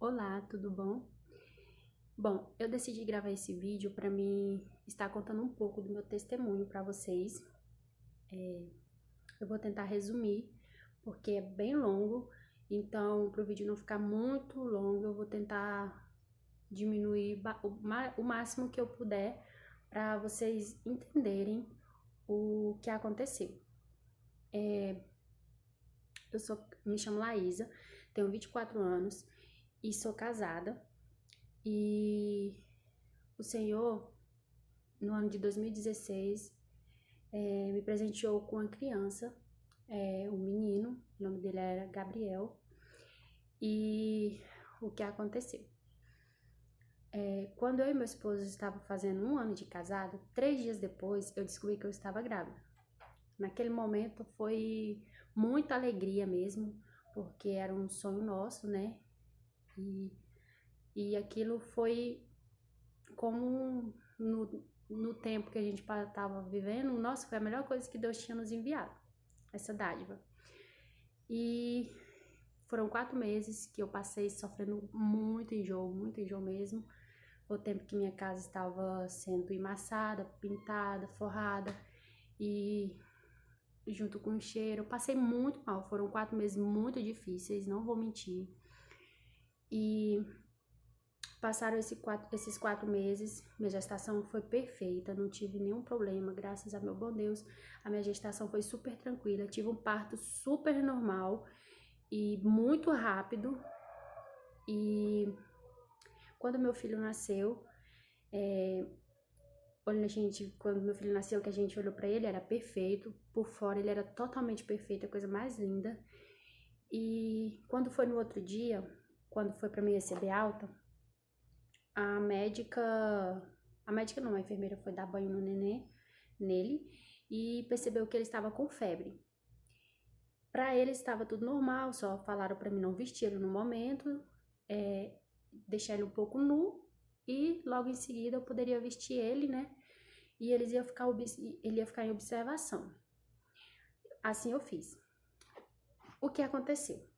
Olá, tudo bom? Bom, eu decidi gravar esse vídeo para mim estar contando um pouco do meu testemunho para vocês. Eu vou tentar resumir, porque é bem longo, então para o vídeo não ficar muito longo, eu vou tentar diminuir o máximo que eu puder para vocês entenderem o que aconteceu. Me chamo Laísa, tenho 24 anos e sou casada. E o Senhor, no ano de 2016, me presenteou com uma criança, um menino, o nome dele era Gabriel. E o que aconteceu? Quando eu e meu esposo estavam fazendo 1 ano de casado, 3 dias depois eu descobri que eu estava grávida. Naquele momento foi muita alegria mesmo, porque era um sonho nosso, né? E aquilo foi como no tempo que a gente estava vivendo, nossa, foi a melhor coisa que Deus tinha nos enviado, essa dádiva. E foram 4 meses que eu passei sofrendo muito enjoo mesmo. Foi o tempo que minha casa estava sendo emassada, pintada, forrada e junto com o cheiro. Eu passei muito mal, foram 4 meses muito difíceis, não vou mentir. E passaram esses 4 meses, minha gestação foi perfeita, não tive nenhum problema, graças a meu bom Deus. A minha gestação foi super tranquila, tive um parto super normal e muito rápido. E quando meu filho nasceu, quando meu filho nasceu, que a gente olhou pra ele, era perfeito, por fora ele era totalmente perfeito, a coisa mais linda. E quando foi no outro dia, quando foi pra mim receber alta, a médica não, a enfermeira foi dar banho no nenê, nele, e percebeu que ele estava com febre. Pra ele estava tudo normal, só falaram pra mim não vestir ele no momento, deixar ele um pouco nu, e logo em seguida eu poderia vestir ele, né? E ele ia ficar em observação. Assim eu fiz. O que aconteceu?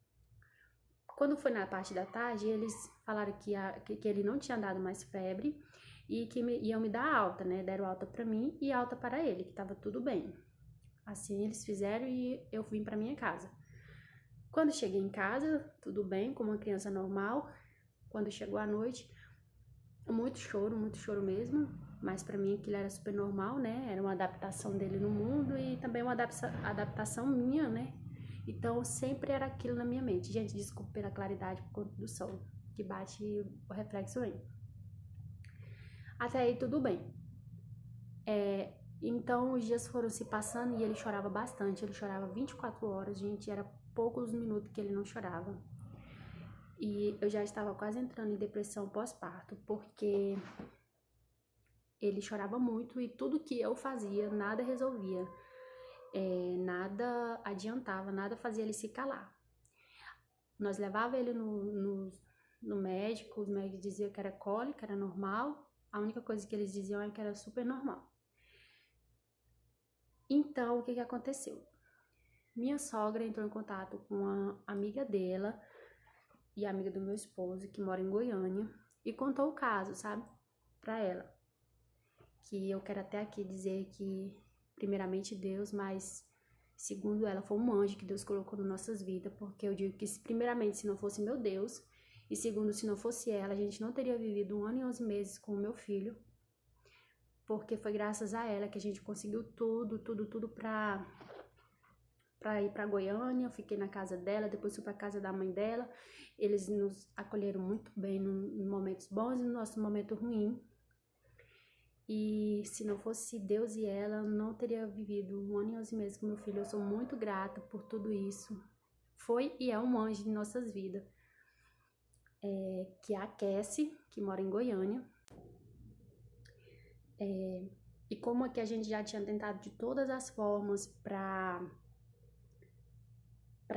Quando foi na parte da tarde, eles falaram que ele não tinha dado mais febre e que iam me dar alta, né? Deram alta pra mim e alta para ele, que tava tudo bem. Assim eles fizeram e eu vim pra minha casa. Quando cheguei em casa, tudo bem, como uma criança normal. Quando chegou a noite, muito choro mesmo. Mas pra mim aquilo era super normal, né? Era uma adaptação dele no mundo e também uma adaptação minha, né? Então sempre era aquilo na minha mente. Gente, desculpa pela claridade por conta do sol que bate o reflexo aí. Até aí tudo bem. Então os dias foram se passando e ele chorava bastante. Ele chorava 24 horas, gente. Era poucos minutos que ele não chorava. E eu já estava quase entrando em depressão pós-parto, porque ele chorava muito e tudo que eu fazia, nada resolvia. Nada adiantava, nada fazia ele se calar. Nós levava ele no médico, os médicos diziam que era cólica, era normal. A única coisa que eles diziam é que era super normal. Então, o que aconteceu? Minha sogra entrou em contato com a amiga dela e a amiga do meu esposo, que mora em Goiânia, e contou o caso, sabe? Pra ela. Que eu quero até aqui dizer que, primeiramente, Deus, mas segundo ela, foi um anjo que Deus colocou nas nossas vidas, porque eu digo que, primeiramente, se não fosse meu Deus, e segundo, se não fosse ela, a gente não teria vivido 1 ano e 11 meses com o meu filho, porque foi graças a ela que a gente conseguiu tudo pra ir pra Goiânia. Eu fiquei na casa dela, depois fui pra casa da mãe dela. Eles nos acolheram muito bem nos momentos bons e no nosso momento ruim. E se não fosse Deus e ela, eu não teria vivido 1 ano e 11 meses com meu filho. Eu sou muito grata por tudo isso. Foi e é um anjo em nossas vidas. Que é a Cassie, que mora em Goiânia. E como aqui a gente já tinha tentado de todas as formas pra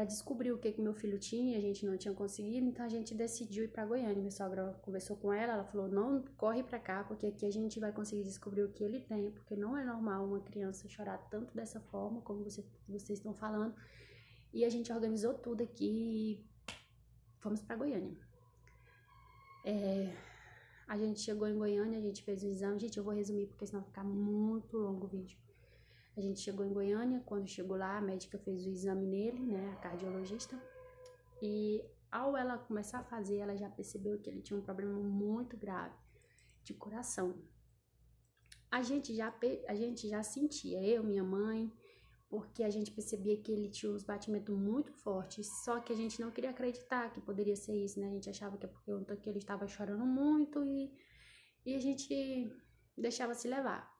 descobrir o que meu filho tinha, a gente não tinha conseguido, então a gente decidiu ir pra Goiânia. Minha sogra conversou com ela falou, não, corre pra cá, porque aqui a gente vai conseguir descobrir o que ele tem, porque não é normal uma criança chorar tanto dessa forma, como vocês estão falando. E a gente organizou tudo aqui e fomos pra Goiânia. A gente chegou em Goiânia, a gente fez o exame. Gente, eu vou resumir porque senão vai ficar muito longo o vídeo. A gente chegou em Goiânia, quando chegou lá, a médica fez o exame nele, né, a cardiologista. E ao ela começar a fazer, ela já percebeu que ele tinha um problema muito grave de coração. A gente já sentia, eu, minha mãe, porque a gente percebia que ele tinha uns batimentos muito fortes, só que a gente não queria acreditar que poderia ser isso, né? A gente achava que é porque ele estava chorando muito e a gente deixava se levar.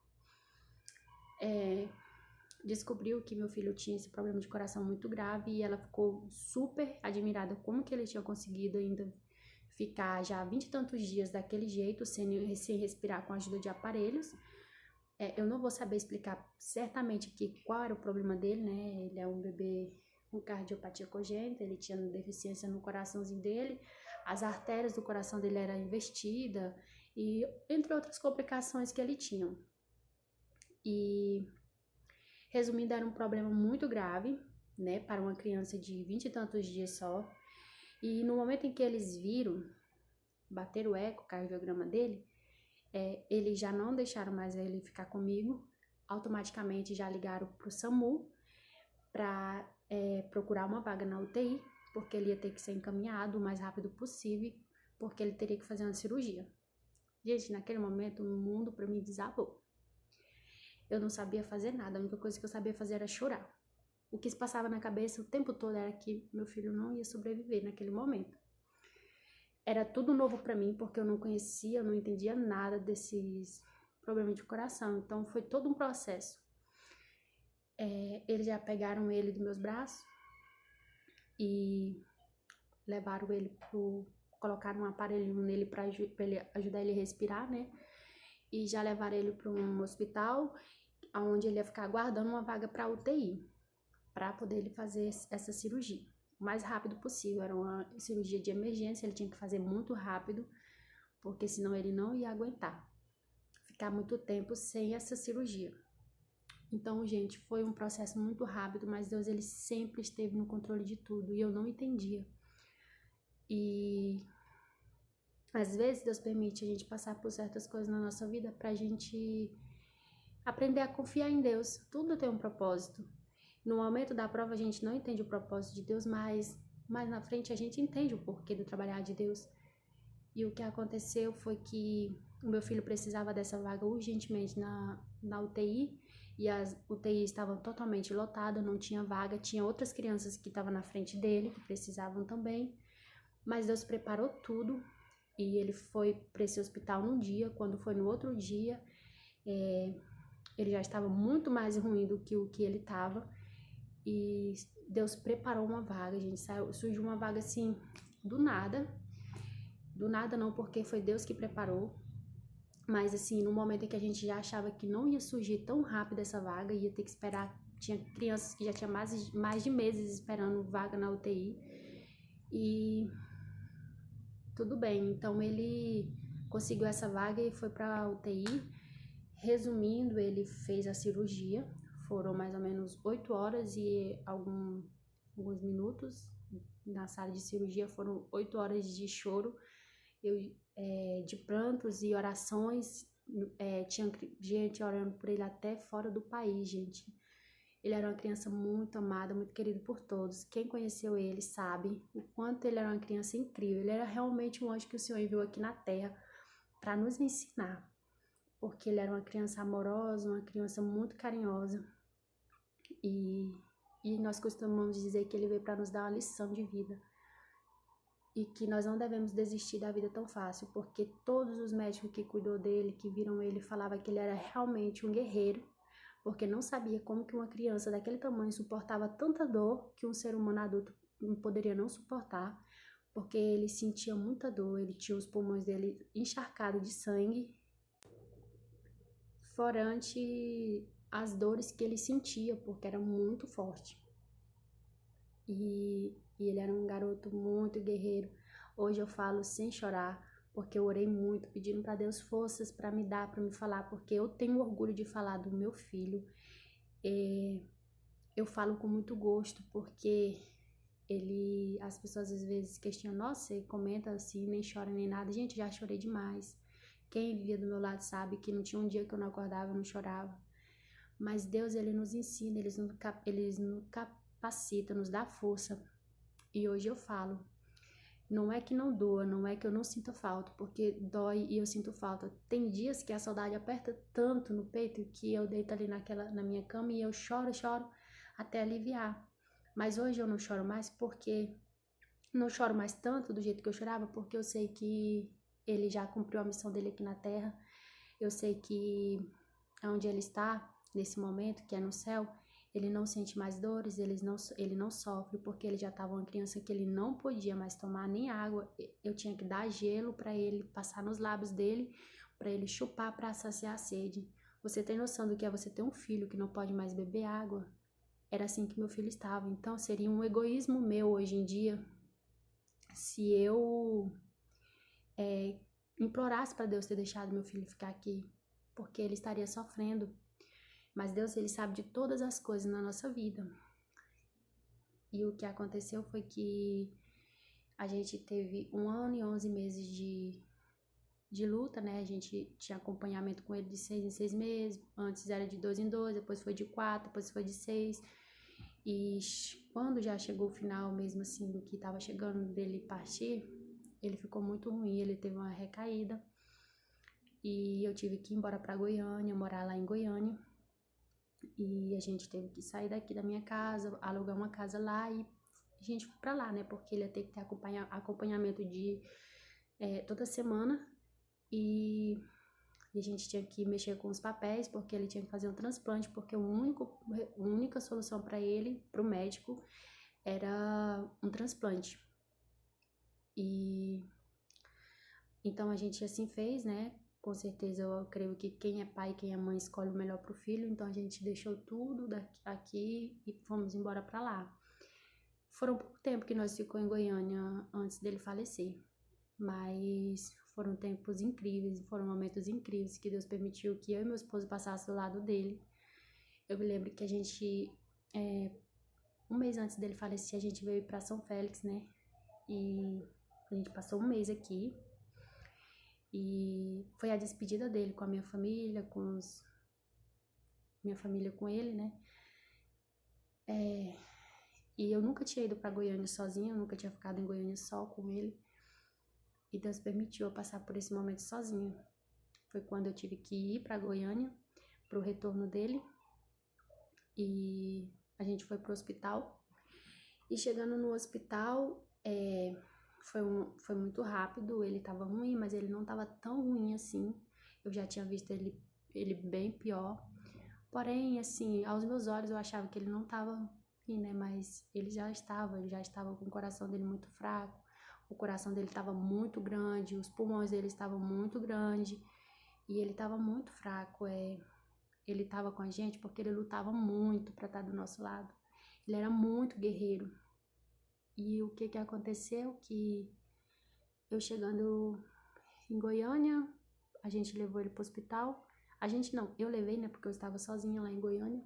Descobriu que meu filho tinha esse problema de coração muito grave e ela ficou super admirada como que ele tinha conseguido ainda ficar já 20 e tantos dias daquele jeito, sem respirar com a ajuda de aparelhos. Eu não vou saber explicar certamente aqui qual era o problema dele, né? Ele é um bebê com cardiopatia congênita, ele tinha deficiência no coraçãozinho dele, as artérias do coração dele eram investidas e entre outras complicações que ele tinha. E resumindo, era um problema muito grave, né, para uma criança de 20 e tantos dias só. E no momento em que eles viram, bateram o ecocardiograma dele, eles já não deixaram mais ele ficar comigo, automaticamente já ligaram para o SAMU para procurar uma vaga na UTI, porque ele ia ter que ser encaminhado o mais rápido possível, porque ele teria que fazer uma cirurgia. Gente, naquele momento o mundo para mim desabou. Eu não sabia fazer nada, a única coisa que eu sabia fazer era chorar. O que se passava na cabeça o tempo todo era que meu filho não ia sobreviver naquele momento. Era tudo novo para mim, porque eu não conhecia, eu não entendia nada desses problemas de coração. Então, foi todo um processo. Eles já pegaram ele dos meus braços e levaram ele colocaram um aparelho nele para ele ajudar ele a respirar, né? E já levaram ele para um hospital, onde ele ia ficar aguardando uma vaga para UTI, para poder ele fazer essa cirurgia o mais rápido possível. Era uma cirurgia de emergência, ele tinha que fazer muito rápido, porque senão ele não ia aguentar ficar muito tempo sem essa cirurgia. Então, gente, foi um processo muito rápido, mas Deus, ele sempre esteve no controle de tudo e eu não entendia. E às vezes Deus permite a gente passar por certas coisas na nossa vida pra gente aprender a confiar em Deus. Tudo tem um propósito. No momento da prova a gente não entende o propósito de Deus, mas mais na frente a gente entende o porquê do trabalhar de Deus. E o que aconteceu foi que o meu filho precisava dessa vaga urgentemente na UTI, e as UTIs estavam totalmente lotadas, não tinha vaga, tinha outras crianças que estavam na frente dele, que precisavam também, mas Deus preparou tudo, e ele foi para esse hospital num dia. Quando foi no outro dia, ele já estava muito mais ruim do que o que ele estava, e Deus preparou uma vaga, gente. Surgiu uma vaga assim, do nada não, porque foi Deus que preparou, mas assim, no momento em que a gente já achava que não ia surgir tão rápido essa vaga, ia ter que esperar, tinha crianças que já tinham mais de meses esperando vaga na UTI, e tudo bem, então ele conseguiu essa vaga e foi para a UTI. Resumindo, ele fez a cirurgia, foram mais ou menos 8 horas e alguns minutos na sala de cirurgia, foram 8 horas de choro, de prantos e orações. Tinha gente orando por ele até fora do país, gente. Ele era uma criança muito amada, muito querido por todos. Quem conheceu ele sabe o quanto ele era uma criança incrível. Ele era realmente um anjo que o Senhor enviou aqui na terra para nos ensinar, porque ele era uma criança amorosa, uma criança muito carinhosa, e nós costumamos dizer que ele veio para nos dar uma lição de vida, e que nós não devemos desistir da vida tão fácil, porque todos os médicos que cuidou dele, que viram ele, falavam que ele era realmente um guerreiro, porque não sabia como que uma criança daquele tamanho suportava tanta dor que um ser humano adulto não poderia não suportar, porque ele sentia muita dor, ele tinha os pulmões dele encharcados de sangue, forante as dores que ele sentia, porque era muito forte. E ele era um garoto muito guerreiro. Hoje eu falo sem chorar, porque eu orei muito, pedindo para Deus forças para me dar, para me falar, porque eu tenho orgulho de falar do meu filho. Eu falo com muito gosto, porque as pessoas às vezes questionam, nossa, você comenta assim, nem chora nem nada. Gente, já chorei demais. Quem vivia do meu lado sabe que não tinha um dia que eu não acordava, eu não chorava. Mas Deus, ele nos ensina, ele nos capacita, nos dá força. E hoje eu falo, não é que não doa, não é que eu não sinto falta, porque dói e eu sinto falta. Tem dias que a saudade aperta tanto no peito que eu deito ali na minha cama e eu choro até aliviar. Mas hoje eu não choro mais porque não choro mais tanto do jeito que eu chorava, porque eu sei que ele já cumpriu a missão dele aqui na terra. Eu sei que onde ele está nesse momento, que é no céu, ele não sente mais dores, ele não sofre, porque ele já estava uma criança que ele não podia mais tomar nem água. Eu tinha que dar gelo para ele passar nos lábios dele, para ele chupar para saciar a sede. Você tem noção do que é você ter um filho que não pode mais beber água? Era assim que meu filho estava. Então seria um egoísmo meu hoje em dia se eu implorasse para Deus ter deixado meu filho ficar aqui, porque ele estaria sofrendo. Mas Deus, ele sabe de todas as coisas na nossa vida. E o que aconteceu foi que a gente teve 1 ano e 11 meses de luta, né? A gente tinha acompanhamento com ele de 6 em 6 meses. Antes era de 2 em 2, depois foi de 4, depois foi de 6. E quando já chegou o final mesmo assim do que estava chegando dele partir, ele ficou muito ruim, ele teve uma recaída. E eu tive que ir embora para Goiânia, morar lá em Goiânia. E a gente teve que sair daqui da minha casa, alugar uma casa lá e a gente foi pra lá, né? Porque ele ia ter que ter acompanhamento de toda semana e a gente tinha que mexer com os papéis porque ele tinha que fazer um transplante, porque a única solução para ele, pro médico, era um transplante. E então a gente assim fez, né? Com certeza eu creio que quem é pai e quem é mãe escolhe o melhor pro filho, então a gente deixou tudo aqui e fomos embora pra lá. Foram pouco tempo que nós ficou em Goiânia antes dele falecer, mas foram tempos incríveis, foram momentos incríveis que Deus permitiu que eu e meu esposo passassem do lado dele. Eu me lembro que a gente, um mês antes dele falecer, a gente veio pra São Félix, né? E a gente passou um mês aqui. E foi a despedida dele com a minha família, minha família com ele, né? E eu nunca tinha ido pra Goiânia sozinha, eu nunca tinha ficado em Goiânia só com ele. E Deus permitiu eu passar por esse momento sozinha. Foi quando eu tive que ir pra Goiânia, pro retorno dele. E a gente foi pro hospital. E chegando no hospital, foi muito rápido, ele tava ruim, mas ele não tava tão ruim assim. Eu já tinha visto ele bem pior. Porém, assim, aos meus olhos eu achava que ele não tava ruim, né? Mas ele já estava com o coração dele muito fraco. O coração dele estava muito grande, os pulmões dele estavam muito grandes. E ele estava muito fraco, Ele estava com a gente porque ele lutava muito para estar do nosso lado. Ele era muito guerreiro. E o que aconteceu? Que eu chegando em Goiânia, a gente levou ele pro hospital. A gente não, eu levei, né? Porque eu estava sozinha lá em Goiânia.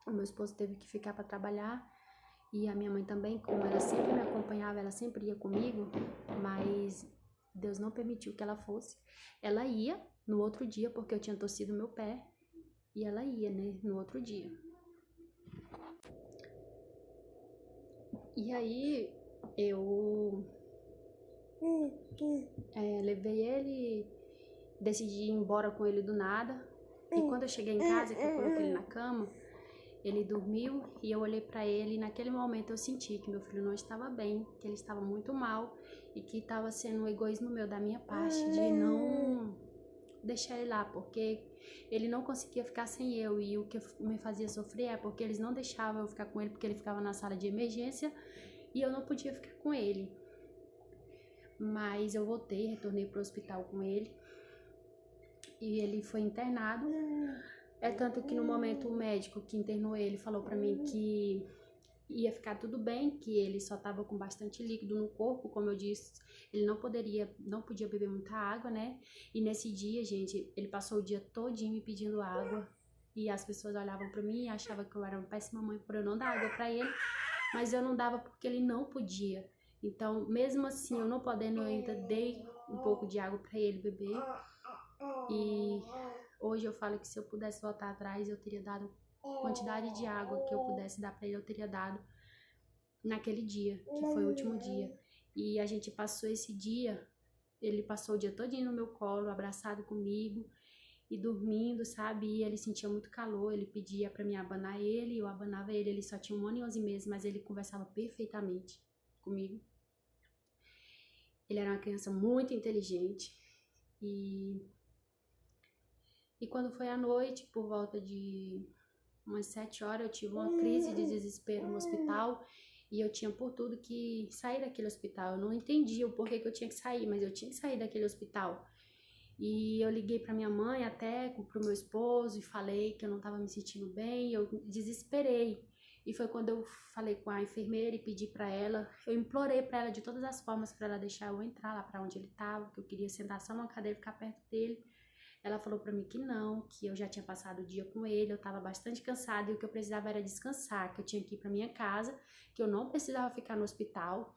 O meu esposo teve que ficar para trabalhar. E a minha mãe também, como ela sempre me acompanhava, ela sempre ia comigo. Mas Deus não permitiu que ela fosse. Ela ia no outro dia, porque eu tinha torcido meu pé. E ela ia, né? No outro dia. E aí, eu levei ele, decidi ir embora com ele do nada. E quando eu cheguei em casa, que eu coloquei ele na cama, ele dormiu e eu olhei pra ele e naquele momento eu senti que meu filho não estava bem, que ele estava muito mal e que estava sendo um egoísmo meu da minha parte de não deixar ele lá, porque ele não conseguia ficar sem eu e o que me fazia sofrer é porque eles não deixavam eu ficar com ele porque ele ficava na sala de emergência e eu não podia ficar com ele. Mas eu voltei, retornei pro hospital com ele e ele foi internado. É tanto que no momento o médico que internou ele falou pra mim que ia ficar tudo bem, que ele só tava com bastante líquido no corpo, como eu disse, ele não podia beber muita água, né? E nesse dia, gente, ele passou o dia todinho me pedindo água e as pessoas olhavam pra mim e achavam que eu era uma péssima mãe por eu não dar água pra ele. mas eu não dava porque ele não podia. Então, mesmo assim, eu não podendo, eu ainda dei um pouco de água para ele beber. E hoje eu falo que se eu pudesse voltar atrás, eu teria dado a quantidade de água que eu pudesse dar para ele, eu teria dado naquele dia, que foi o último dia. E a gente passou esse dia, ele passou o dia todinho no meu colo, abraçado comigo e dormindo, sabe? E ele sentia muito calor, ele pedia para mim abanar ele, eu abanava ele, ele só tinha 1 ano e 11 meses, mas ele conversava perfeitamente comigo. Ele era uma criança muito inteligente e quando foi à noite, por volta de umas 7 horas, eu tive uma crise de desespero no hospital e eu tinha por tudo que sair daquele hospital. Eu não entendia o porquê que eu tinha que sair, mas eu tinha que sair daquele hospital. E eu liguei para minha mãe até, pro meu esposo, e falei que eu não estava me sentindo bem, eu desesperei. E foi quando eu falei com a enfermeira e pedi para ela, eu implorei para ela de todas as formas para ela deixar eu entrar lá para onde ele estava, que eu queria sentar só numa cadeira e ficar perto dele. Ela falou para mim que não, que eu já tinha passado o dia com ele, eu estava bastante cansada e o que eu precisava era descansar, que eu tinha que ir para minha casa, que eu não precisava ficar no hospital,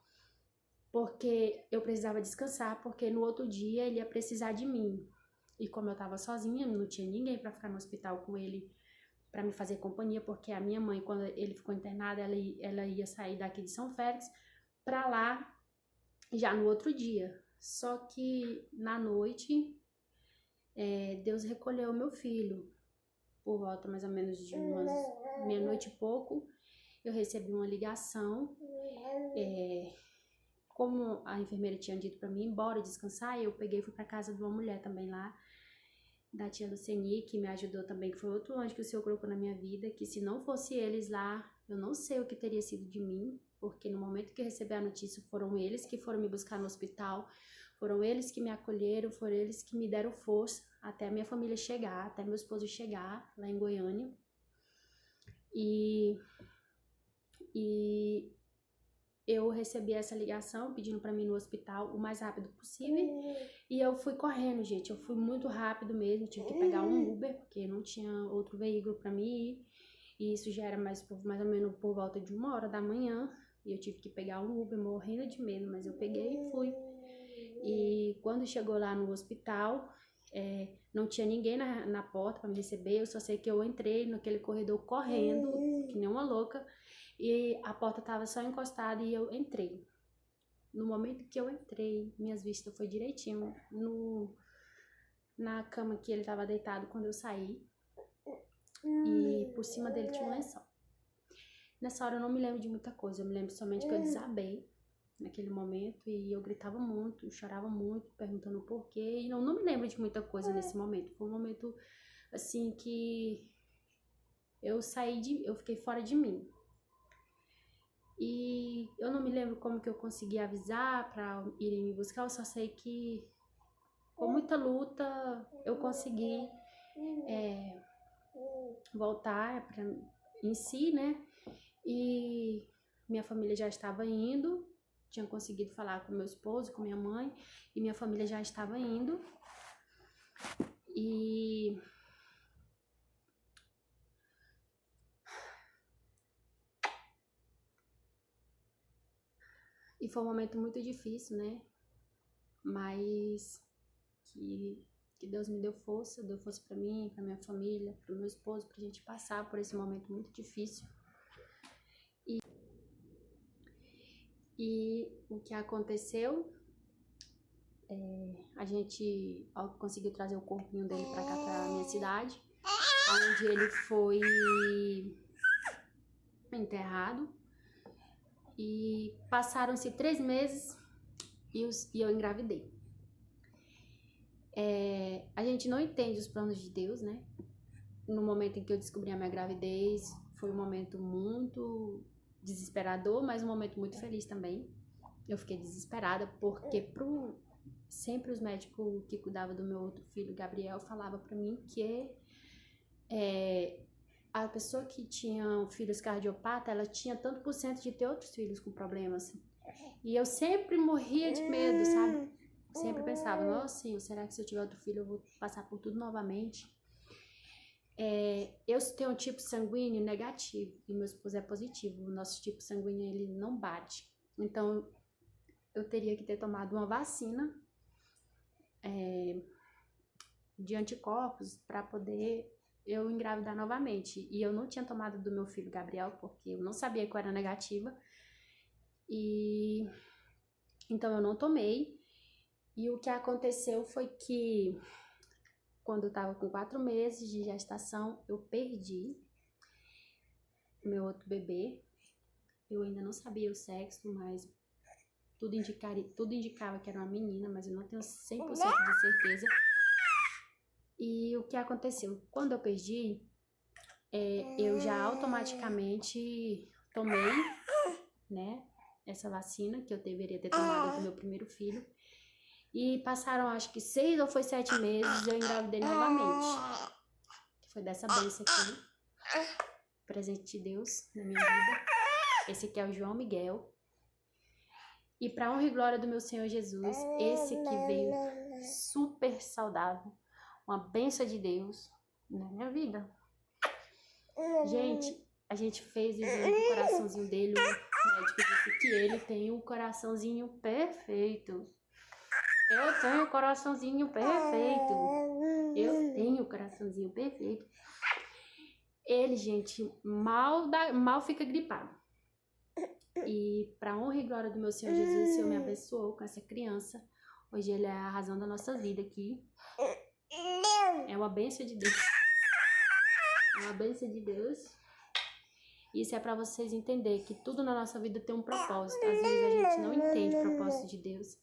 porque eu precisava descansar, porque no outro dia ele ia precisar de mim. E como eu estava sozinha, não tinha ninguém para ficar no hospital com ele, para me fazer companhia, porque a minha mãe, quando ele ficou internado, ela ia sair daqui de São Félix para lá já no outro dia. Só que na noite, Deus recolheu o meu filho. Por volta mais ou menos de umas meia-noite e pouco, eu recebi uma ligação. Como a enfermeira tinha dito para mim ir embora, descansar, eu peguei e fui para casa de uma mulher também lá, da tia Luceni, que me ajudou também, que foi outro anjo que o Senhor colocou na minha vida, que se não fosse eles lá, eu não sei o que teria sido de mim, porque no momento que eu recebi a notícia, foram eles que foram me buscar no hospital, foram eles que me acolheram, foram eles que me deram força até a minha família chegar, até meu esposo chegar lá em Goiânia. E eu recebi essa ligação pedindo para mim ir no hospital o mais rápido possível. E eu fui correndo, gente. Eu fui muito rápido mesmo. Tive que pegar um Uber, porque não tinha outro veículo para mim ir. E isso já era mais ou menos por volta de 1 hora da manhã. E eu tive que pegar um Uber morrendo de medo, mas eu peguei e fui. E quando chegou lá no hospital, não tinha ninguém na porta para me receber. Eu só sei que eu entrei naquele corredor correndo, que nem uma louca. E a porta estava só encostada e eu entrei. No momento que eu entrei, minhas vistas foi direitinho na cama que ele estava deitado quando eu saí. E por cima dele tinha um lençol. Nessa hora eu não me lembro de muita coisa. Eu me lembro somente que eu desabei naquele momento. E eu gritava muito, eu chorava muito, perguntando o porquê. E não me lembro de muita coisa nesse momento. Foi um momento, assim, que eu fiquei fora de mim. E eu não me lembro como que eu consegui avisar para irem me buscar, eu só sei que com muita luta eu consegui voltar em si, né? E minha família já estava indo, tinha conseguido falar com meu esposo, com minha mãe, e minha família já estava indo. E foi um momento muito difícil, né? Mas que Deus me deu força para mim, para minha família, para o meu esposo, pra gente passar por esse momento muito difícil. E o que aconteceu, a gente conseguiu trazer o corpinho dele para cá, para minha cidade, onde ele foi enterrado. E passaram-se 3 meses e eu engravidei. A gente não entende os planos de Deus, né? No momento em que eu descobri a minha gravidez, foi um momento muito desesperador, mas um momento muito feliz também. Eu fiquei desesperada porque sempre os médicos que cuidavam do meu outro filho, Gabriel, falavam pra mim que a pessoa que tinha filhos cardiopatas, ela tinha tanto por cento de ter outros filhos com problemas. E eu sempre morria de medo, sabe? Sempre pensava, nossa, Senhor, será que se eu tiver outro filho eu vou passar por tudo novamente? Eu tenho um tipo sanguíneo negativo e meu esposo é positivo. O nosso tipo sanguíneo, ele não bate. Então, eu teria que ter tomado uma vacina de anticorpos para poder eu engravidar novamente. E eu não tinha tomado do meu filho Gabriel, porque eu não sabia que eu era negativa. E então eu não tomei. E o que aconteceu foi que quando eu tava com 4 meses de gestação, eu perdi meu outro bebê. Eu ainda não sabia o sexo, mas tudo indicava que era uma menina, mas eu não tenho 100% de certeza. E o que aconteceu? Quando eu perdi, eu já automaticamente tomei, né, essa vacina que eu deveria ter tomado do meu primeiro filho. E passaram, acho que 6 ou foi 7 meses, eu engravidei novamente. Que foi dessa bênção aqui, presente de Deus na minha vida. Esse aqui é o João Miguel. E para honra e glória do meu Senhor Jesus, esse que veio super saudável, uma bênção de Deus na minha vida. Gente, a gente fez o exame do coraçãozinho dele, o médico disse que ele tem um coraçãozinho perfeito. Eu tenho um coraçãozinho perfeito. Eu tenho um coraçãozinho perfeito. Ele, gente, mal fica gripado. E para honra e glória do meu Senhor Jesus, o Senhor me abençoou com essa criança. Hoje ele é a razão da nossa vida aqui. É uma bênção de Deus. É uma bênção de Deus. Isso é para vocês entenderem que tudo na nossa vida tem um propósito. Às vezes a gente não entende o propósito de Deus.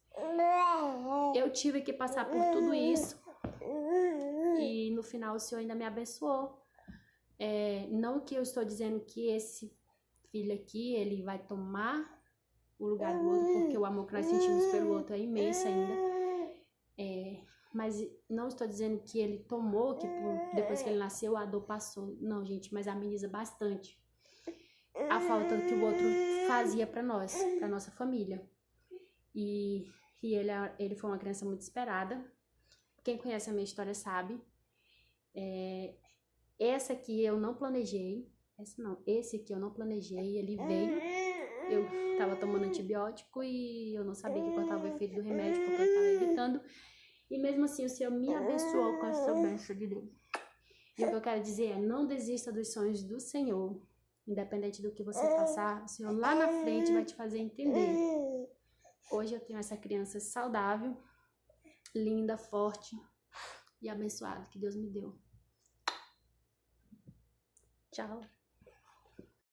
Eu tive que passar por tudo isso. E no final o Senhor ainda me abençoou. Não que eu estou dizendo que esse filho aqui, ele vai tomar o lugar do outro, porque o amor que nós sentimos pelo outro é imenso ainda. Mas não estou dizendo que ele tomou, que depois que ele nasceu a dor passou. Não, gente, mas ameniza bastante a falta que o outro fazia para nós, para nossa família. E ele foi uma criança muito esperada. Quem conhece a minha história sabe. Essa aqui eu não planejei. Esse aqui eu não planejei, ele veio. Eu tava tomando antibiótico e eu não sabia que cortava o efeito do remédio, porque eu tava evitando. E mesmo assim o Senhor me abençoou com essa bênção de Deus. E o que eu quero dizer é, não desista dos sonhos do Senhor. Independente do que você passar, o Senhor lá na frente vai te fazer entender. Hoje eu tenho essa criança saudável, linda, forte e abençoada que Deus me deu. Tchau.